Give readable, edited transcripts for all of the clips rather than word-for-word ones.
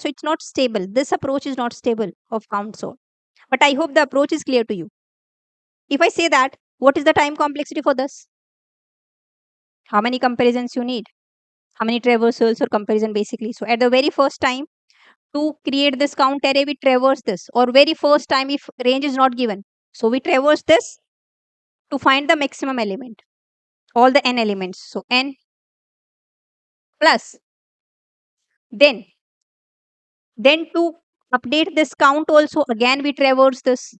So it's not stable. This approach is not stable of count sort. But I hope the approach is clear to you. If I say that, what is the time complexity for this? How many comparisons you need? How many traversals or comparison basically? So at the very first time, to create this count array, we traverse this. Or very first time if range is not given. So we traverse this to find the maximum element. All the n elements. So n plus. Then to update this count also, again we traverse this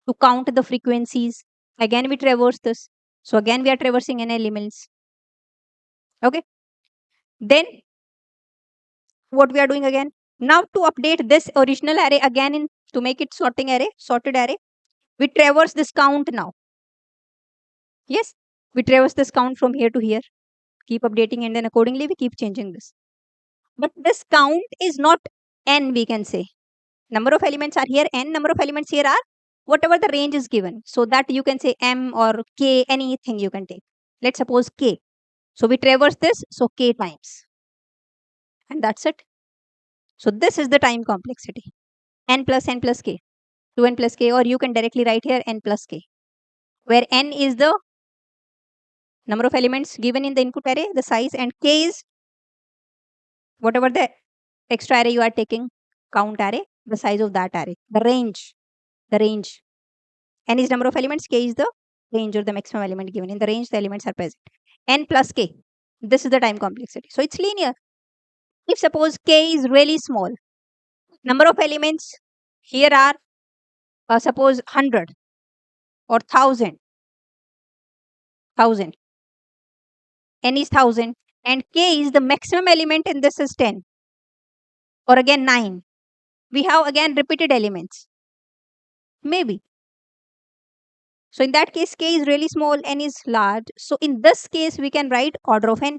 to count the frequencies. Again we traverse this. So again we are traversing n elements. Okay. Then what we are doing again? Now to update this original array again in to make it sorted array, we traverse this count now. Yes, we traverse this count from here to here, keep updating, and then accordingly we keep changing this. But this count is not n, we can say. Number of elements are here n, number of elements here are whatever the range is given. So that you can say m or k, anything you can take. Let's suppose k. So we traverse this, so k times. And that's it. So this is the time complexity. N plus k. 2n plus k, or you can directly write here n plus k, where n is the number of elements given in the input array, the size, and k is whatever the extra array you are taking, count array, the size of that array, the range. N is number of elements, k is the range or the maximum element given. In the range, the elements are present. N plus k. This is the time complexity. So it's linear. If suppose k is really small, number of elements here are suppose 100 or 1000. N is 1000 and k is the maximum element in this is 10 or again 9. We have again repeated elements. Maybe. So in that case, k is really small, n is large. So in this case, we can write order of n.